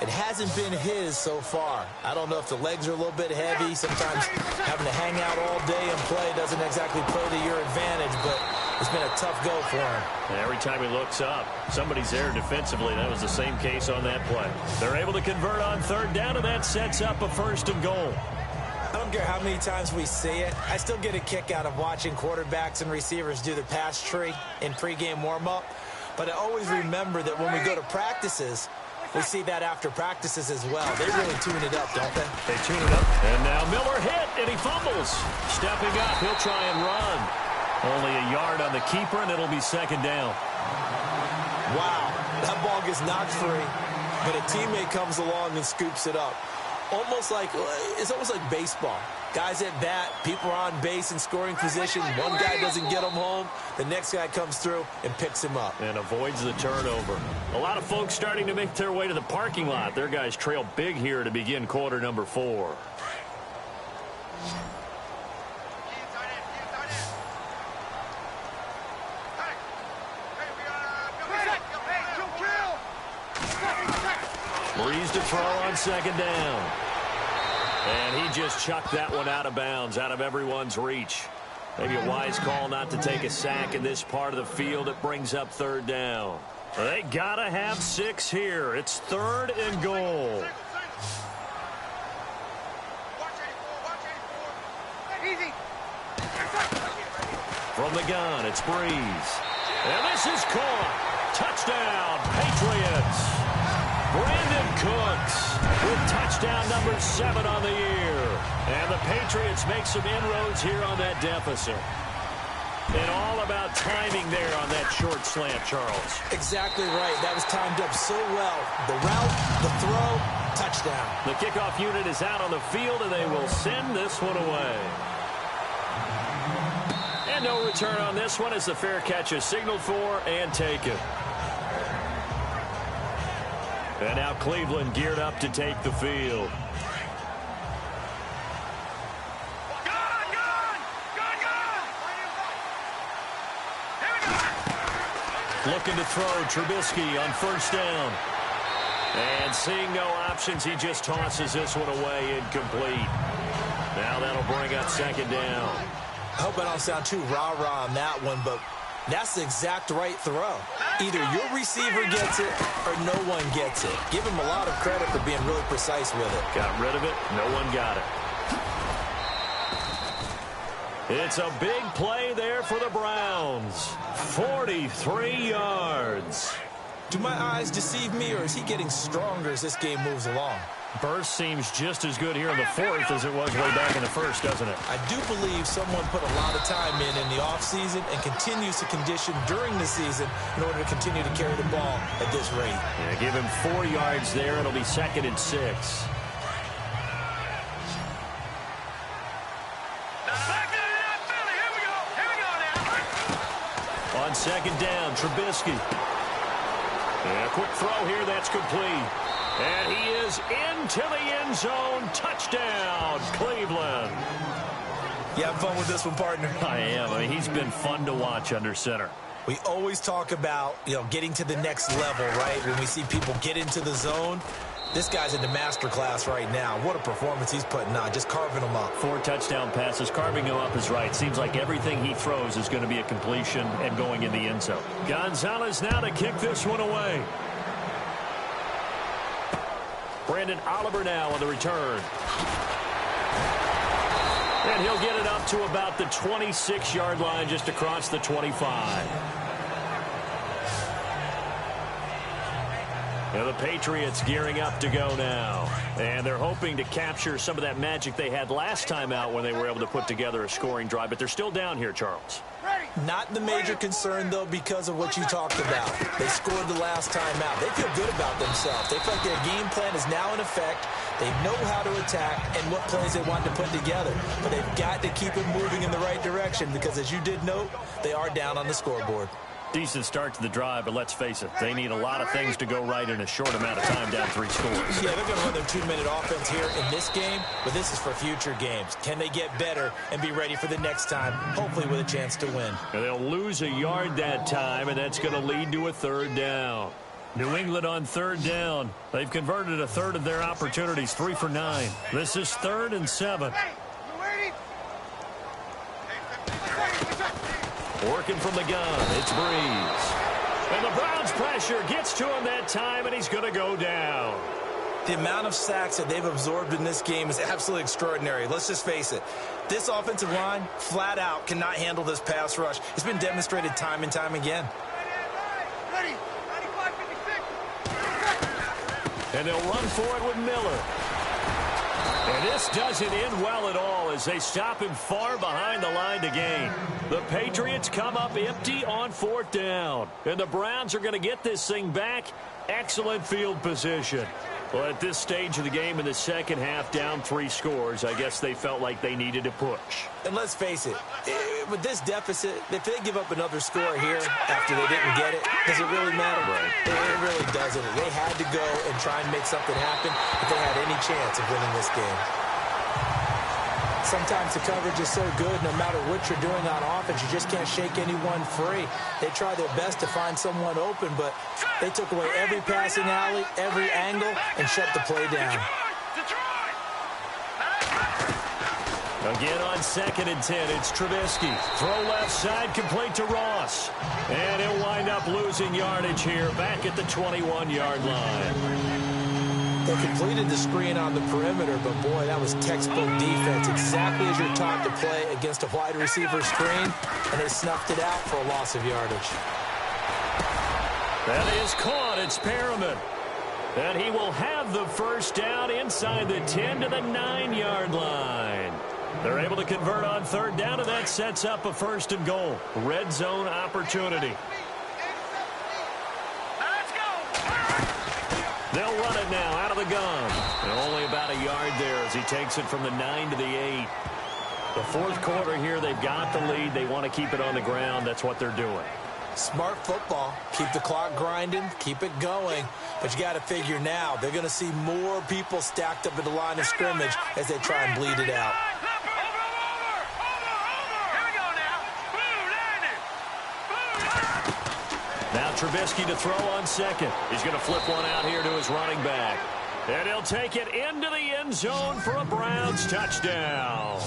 It hasn't been his so far. I don't know if the legs are a little bit heavy. Sometimes having to hang out all day and play doesn't exactly play to your advantage, but it's been a tough go for him. And every time he looks up, somebody's there defensively. That was the same case on that play. They're able to convert on 3rd down, and that sets up a 1st and goal. I don't care how many times we see it. I still get a kick out of watching quarterbacks and receivers do the pass tree in pregame warm-up. But I always remember that when we go to practices, we see that after practices as well. They really tune it up, don't they? They tune it up. And now Miller hit, and he fumbles. Stepping up, he'll try and run. Only a yard on the keeper, and it'll be 2nd down. Wow, that ball gets knocked free, but a teammate comes along and scoops it up. It's almost like baseball. Guys at bat, people are on base in scoring position. One guy doesn't get him home. The next guy comes through and picks him up. And avoids the turnover. A lot of folks starting to make their way to the parking lot. Their guys trail big here to begin quarter number 4. Breeze to throw on second down. And he just chucked that one out of bounds, out of everyone's reach. Maybe a wise call not to take a sack in this part of the field. It brings up third down. They got to have 6 here. It's 3rd and goal. From the gun, it's Breeze. And this is caught. Touchdown, Patriots. Brandon Cooks with touchdown number 7 on the year. And the Patriots make some inroads here on that deficit. And all about timing there on that short slant, Charles. Exactly right. That was timed up so well. The route, the throw, touchdown. The kickoff unit is out on the field, and they will send this one away. And no return on this one as the fair catch is signaled for and taken. And now Cleveland geared up to take the field. Looking to throw, Trubisky on first down. And seeing no options, he just tosses this one away, incomplete. Now that'll bring up second down. I hope I don't sound too rah-rah on that one, but that's the exact right throw. Either your receiver gets it or no one gets it. Give him a lot of credit for being really precise with it. Got rid of it. No one got it. It's a big play there for the Browns. 43 yards. Do my eyes deceive me, or is he getting stronger as this game moves along? Burst seems just as good here in the 4th as it was way back in the 1st, doesn't it? I do believe someone put a lot of time in the offseason and continues to condition during the season in order to continue to carry the ball at this rate. Yeah, give him 4 yards there. It'll be 2nd and 6. On second down, Trubisky. And a quick throw here, that's complete. And he is into the end zone. Touchdown, Cleveland. You have fun with this one, partner? I am. I mean, he's been fun to watch under center. We always talk about, getting to the next level, right? When we see people get into the zone, this guy's in the master class right now. What a performance he's putting on, just carving them up. 4 touchdown passes. Carving them up is right. Seems like everything he throws is going to be a completion and going in the end zone. Gonzalez now to kick this one away. Brandon Oliver now on the return. And he'll get it up to about the 26-yard line, just across the 25. Now the Patriots gearing up to go now. And they're hoping to capture some of that magic they had last time out when they were able to put together a scoring drive. But they're still down here, Charles. Not the major concern, though, because of what you talked about. They scored the last time out. They feel good about themselves. They feel like their game plan is now in effect. They know how to attack and what plays they want to put together. But they've got to keep it moving in the right direction because, as you did note, they are down on the scoreboard. Decent start to the drive, but let's face it, they need a lot of things to go right in a short amount of time, down 3 scores. Yeah, they're going to run their 2-minute offense here in this game, but this is for future games. Can they get better and be ready for the next time, hopefully with a chance to win? And they'll lose a yard that time, and that's going to lead to a 3rd down. New England on 3rd down. They've converted a third of their opportunities, 3 for 9. This is 3rd and 7. Working from the gun, it's Breeze. And the Browns pressure gets to him that time, and he's going to go down. The amount of sacks that they've absorbed in this game is absolutely extraordinary. Let's just face it. This offensive line, flat out, cannot handle this pass rush. It's been demonstrated time and time again. Ready. 95-56. And they'll run for it with Miller. And this doesn't end well at all as they stop him far behind the line to gain. The Patriots come up empty on 4th down. And the Browns are going to get this thing back. Excellent field position. Well, at this stage of the game in the second half, down 3 scores, I guess they felt like they needed to push. And let's face it, with this deficit, if they give up another score here after they didn't get it, does it really matter? Right. It really doesn't. They had to go and try and make something happen if they had any chance of winning this game. Sometimes the coverage is so good, no matter what you're doing on offense, you just can't shake anyone free. They try their best to find someone open, but they took away every passing alley, every angle, and shut the play down. Again on 2nd and 10, it's Trubisky. Throw left side, complete to Ross. And he'll wind up losing yardage here, back at the 21-yard line. They completed the screen on the perimeter, but boy, that was textbook defense. Exactly as you're taught to play against a wide receiver screen, and they snuffed it out for a loss of yardage. That is caught. It's Perriman. And he will have the first down inside the 10 to the 9-yard line. They're able to convert on 3rd down, and that sets up a 1st and goal. Red zone opportunity. They'll run it now out of the gun. And only about a yard there as he takes it from the 9 to the 8. The 4th quarter here, they've got the lead. They want to keep it on the ground. That's what they're doing. Smart football. Keep the clock grinding. Keep it going. But you got to figure now, they're going to see more people stacked up at the line of scrimmage as they try and bleed it out. Now Trubisky to throw on 2nd. He's going to flip one out here to his running back. And he'll take it into the end zone for a Browns touchdown.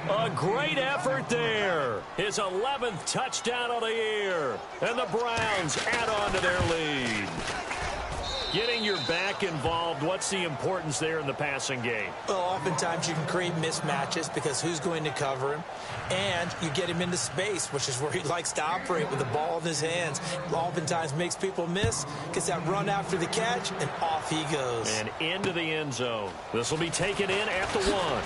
A great effort there. His 11th touchdown of the year. And the Browns add on to their lead. Getting your back involved, what's the importance there in the passing game? Well, oftentimes you can create mismatches because who's going to cover him? And you get him into space, which is where he likes to operate with the ball in his hands. Oftentimes makes people miss, gets that run after the catch, and off he goes. And into the end zone. This will be taken in at the 1.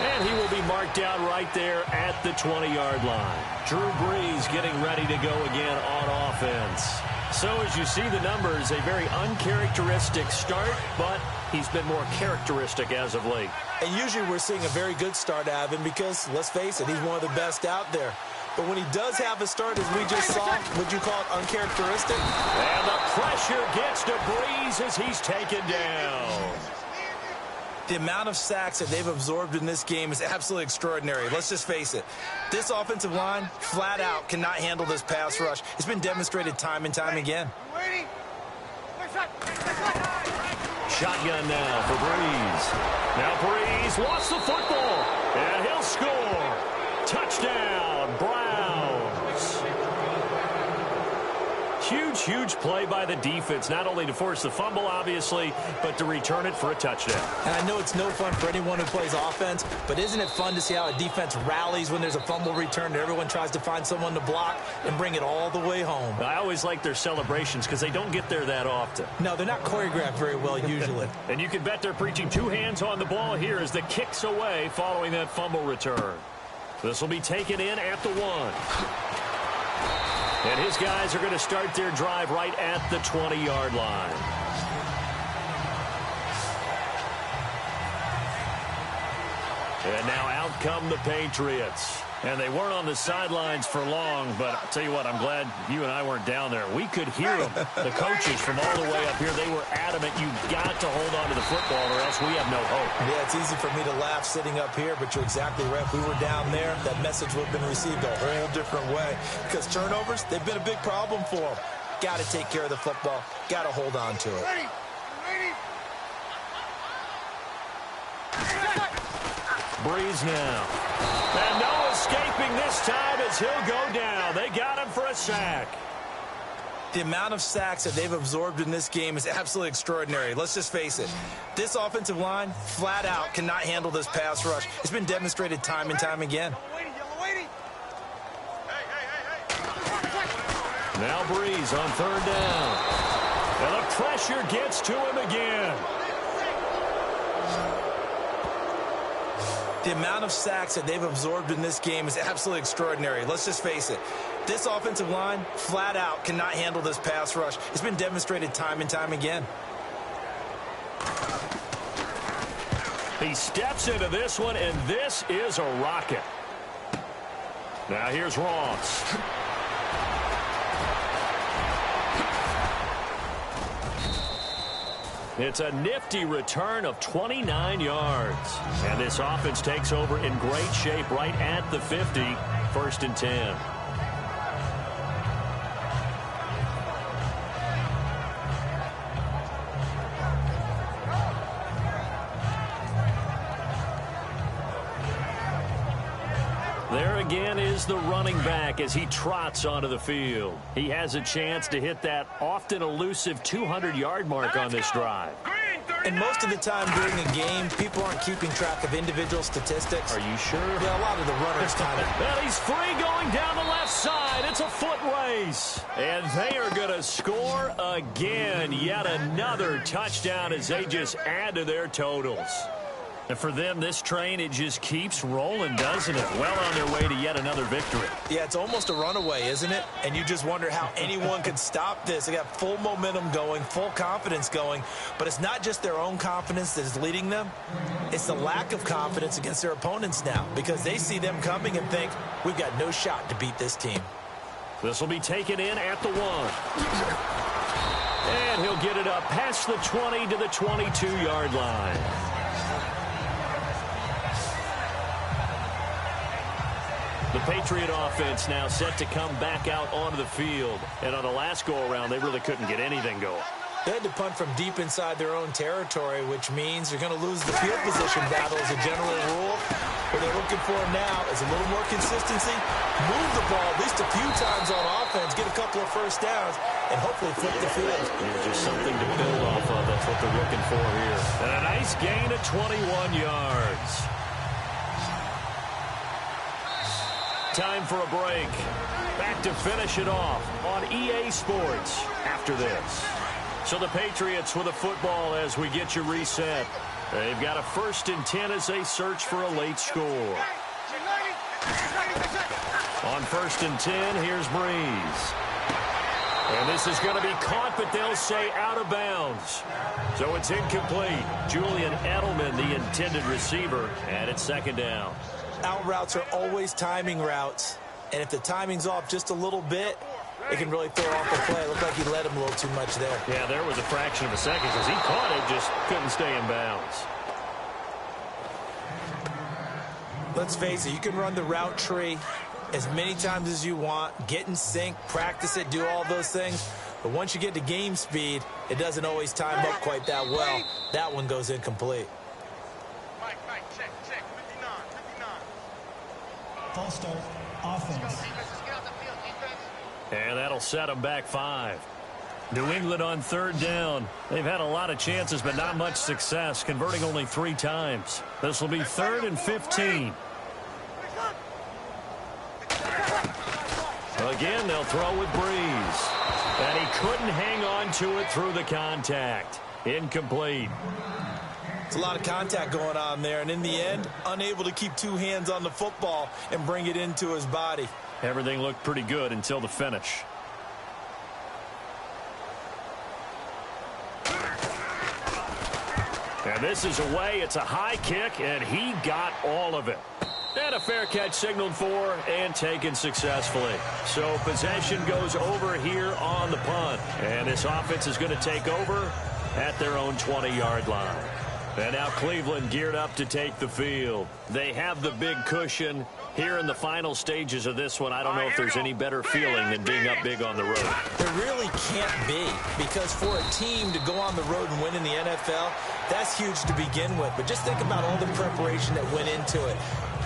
And he will be marked out right there at the 20-yard line. Drew Brees getting ready to go again on offense. So as you see the numbers, a very uncharacteristic start, but he's been more characteristic as of late. And usually we're seeing a very good start out of him because, let's face it, he's one of the best out there. But when he does have a start, as we just saw, would you call it uncharacteristic? And the pressure gets to Brees as he's taken down. The amount of sacks that they've absorbed in this game is absolutely extraordinary. Let's just face it. This offensive line, flat out, cannot handle this pass rush. It's been demonstrated time and time again. Shotgun now for Brees. Now Brees wants the football, and he'll score. Touchdown, Browns. Huge play by the defense, not only to force the fumble, obviously, but to return it for a touchdown. And I know it's no fun for anyone who plays offense, but isn't it fun to see how a defense rallies when there's a fumble return and everyone tries to find someone to block and bring it all the way home? I always like their celebrations because they don't get there that often. No, they're not choreographed very well usually. And you can bet they're preaching 2 hands on the ball here as the kick's away following that fumble return. This will be taken in at the 1. And his guys are going to start their drive right at the 20-yard line. And now out come the Patriots. And they weren't on the sidelines for long, but I'll tell you what, I'm glad you and I weren't down there. We could hear them. The coaches from all the way up here, they were adamant, you've got to hold on to the football or else we have no hope. Yeah, it's easy for me to laugh sitting up here, but you're exactly right. If we were down there, that message would have been received a whole different way. Because turnovers, they've been a big problem for them. Got to take care of the football. Got to hold on to it. Brees now. And no escaping this time as he'll go down. They got him for a sack. The amount of sacks that they've absorbed in this game is absolutely extraordinary. Let's just face it. This offensive line, flat out, cannot handle this pass rush. It's been demonstrated time and time again. Now Brees on 3rd down. And the pressure gets to him again. The amount of sacks that they've absorbed in this game is absolutely extraordinary. Let's just face it. This offensive line, flat out, cannot handle this pass rush. It's been demonstrated time and time again. He steps into this one, and this is a rocket. Now here's Ross. It's a nifty return of 29 yards. And this offense takes over in great shape right at the 50. 1st and 10. There again is the running back as he trots onto the field. He has a chance to hit that often elusive 200-yard mark on this drive. And most of the time during a game, people aren't keeping track of individual statistics. Are you sure? Yeah, a lot of the runners kind of. Well, he's free going down the left side. It's a foot race. And they are going to score again. Yet another touchdown as they just add to their totals. And for them, this train, it just keeps rolling, doesn't it? Well on their way to yet another victory. Yeah, it's almost a runaway, isn't it? And you just wonder how anyone could stop this. They got full momentum going, full confidence going. But it's not just their own confidence that is leading them. It's the lack of confidence against their opponents now because they see them coming and think, we've got no shot to beat this team. This will be taken in at the 1. And he'll get it up past the 20 to the 22-yard line. The Patriot offense now set to come back out onto the field. And on the last go-around, they really couldn't get anything going. They had to punt from deep inside their own territory, which means you're going to lose the field position battle as a general rule. What they're looking for now is a little more consistency, move the ball at least a few times on offense, get a couple of first downs, and hopefully flip the field. Yeah, just something to build off of. That's what they're looking for here. And a nice gain of 21 yards. Time for a break. Back to finish it off on EA Sports after this. So the Patriots with a football as we get you reset. They've got a 1st and 10 as they search for a late score. On 1st and 10, here's Breeze. And this is going to be caught, but they'll say out of bounds. So it's incomplete. Julian Edelman, the intended receiver, and it's 2nd down. Out routes are always timing routes, and if the timing's off just a little bit, it can really throw off the play. It looked like he led him a little too much there. Yeah, there was a fraction of a second because he caught it, just couldn't stay in bounds. Let's face it, you can run the route tree as many times as you want, get in sync, practice it, do all those things, but once you get to game speed, it doesn't always time up quite that well. That one goes incomplete. Check. 59. False start, offense. And that'll set them back 5. New England on 3rd down. They've had a lot of chances, but not much success, converting only 3 times. This will be 3rd and 15. Again, they'll throw with Breeze. And he couldn't hang on to it through the contact. Incomplete. It's a lot of contact going on there, and in the end, unable to keep 2 hands on the football and bring it into his body. Everything looked pretty good until the finish. And this is away. It's a high kick, and he got all of it. And a fair catch signaled for and taken successfully. So possession goes over here on the punt. And this offense is going to take over at their own 20-yard line. And now Cleveland geared up to take the field. They have the big cushion. Here in the final stages of this one, I don't know if there's any better feeling than being up big on the road. There really can't be, because for a team to go on the road and win in the NFL, that's huge to begin with. But just think about all the preparation that went into it.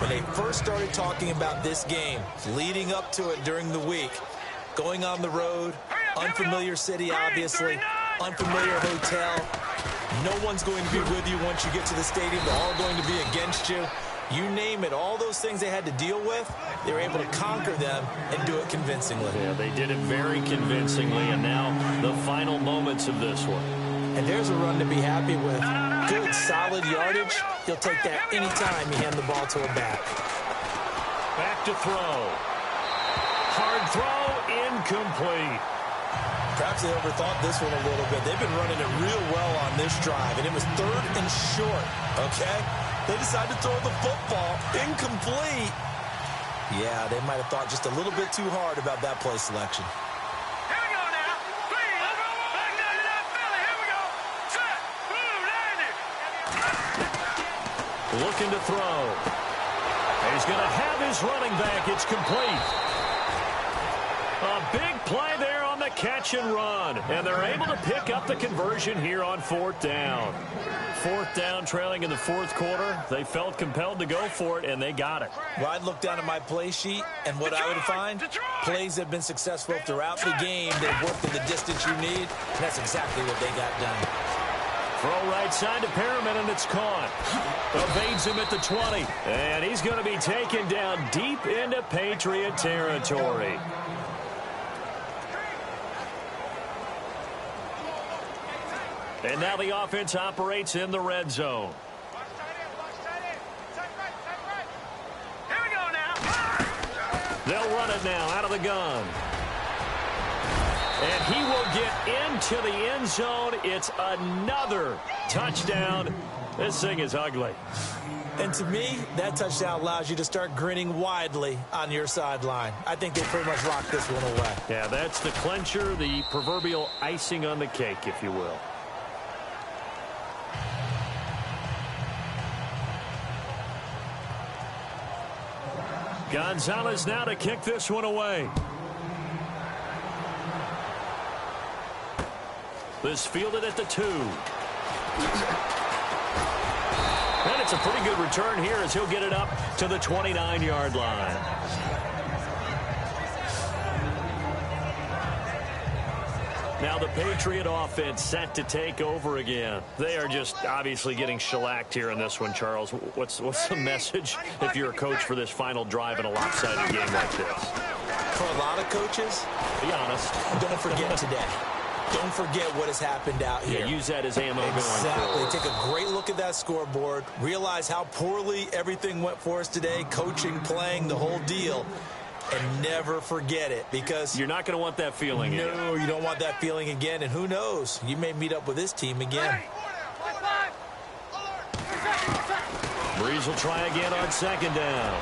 When they first started talking about this game, leading up to it during the week, going on the road, unfamiliar city, obviously, unfamiliar hotel. No one's going to be with you once you get to the stadium. They're all going to be against you. You name it, all those things they had to deal with, they were able to conquer them and do it convincingly. Yeah, they did it very convincingly, and now the final moments of this one. And there's a run to be happy with. Good, solid yardage. You'll take that anytime you hand the ball to a back. Back to throw. Hard throw, incomplete. Perhaps they overthought this one a little bit. They've been running it real well on this drive, and it was 3rd and short, okay? They decided to throw the football incomplete. Yeah, they might have thought just a little bit too hard about that play selection. Here we go now. Please. Back down to that belly. Here we go. Set. looking to throw. He's going to have his running back. It's complete. A big play there on the catch and run. And they're able to pick up the conversion here on 4th down. 4th down, trailing in the 4th quarter. They felt compelled to go for it, and they got it. Well, I'd look down at my play sheet, and what I would find, plays have been successful throughout the game. They've worked in the distance you need, and that's exactly what they got done. Throw right side to Perriman, and it's caught. Evades him at the 20. And he's going to be taken down deep into Patriot territory. And now the offense operates in the red zone. Here we go now. They'll run it now out of the gun. And he will get into the end zone. It's another touchdown. This thing is ugly. And to me, that touchdown allows you to start grinning widely on your sideline. I think they pretty much locked this one away. Yeah, that's the clincher, the proverbial icing on the cake, if you will. Gonzalez now to kick this one away. This fielded at the 2. And it's a pretty good return here as he'll get it up to the 29-yard line. Now the Patriot offense set to take over again. They are just obviously getting shellacked here in this one, Charles. What's the message if you're a coach for this final drive in a lopsided game like this? For a lot of coaches, be honest, don't forget today. Don't forget what has happened out here. Yeah, use that as ammo going forward. Take a great look at that scoreboard. Realize how poorly everything went for us today. Coaching, playing, the whole deal. And never forget it, because you're not going to want that feeling again. No, you don't want that feeling again. And who knows? You may meet up with this team again. Breeze will try again on 2nd down.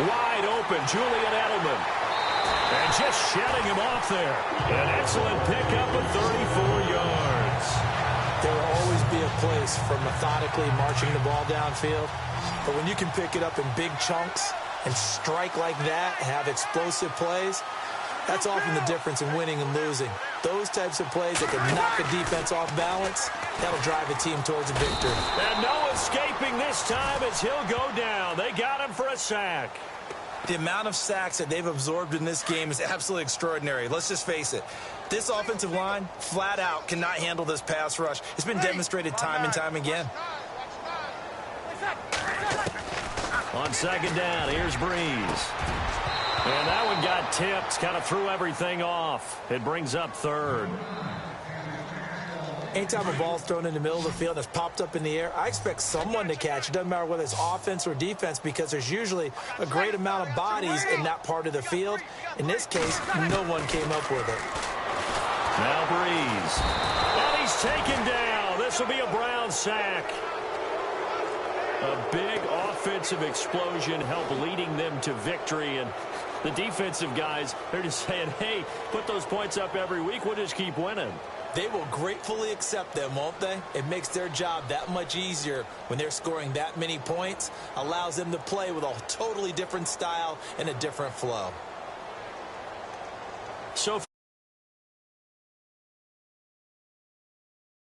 Wide open, Julian Edelman. And just shedding him off there. An excellent pickup of 34 yards. There will always be a place for methodically marching the ball downfield. But when you can pick it up in big chunks and strike like that, have explosive plays, that's often the difference in winning and losing. Those types of plays that can knock a defense off balance, that'll drive a team towards a victory. And no escaping this time as he'll go down. They got him for a sack. The amount of sacks that they've absorbed in this game is absolutely extraordinary. Let's just face it. This offensive line, flat out, cannot handle this pass rush. It's been demonstrated time and time again. On 2nd down, here's Breeze. And that one got tipped, kind of threw everything off. It brings up 3rd. Anytime a ball's thrown in the middle of the field that's popped up in the air, I expect someone to catch. It doesn't matter whether it's offense or defense, because there's usually a great amount of bodies in that part of the field. In this case, no one came up with it. Now Breeze. And he's taken down. This will be a Brown sack. A big offensive explosion helped leading them to victory. And the defensive guys, they're just saying, hey, put those points up every week. We'll just keep winning. They will gratefully accept them, won't they? It makes their job that much easier when they're scoring that many points. Allows them to play with a totally different style and a different flow. So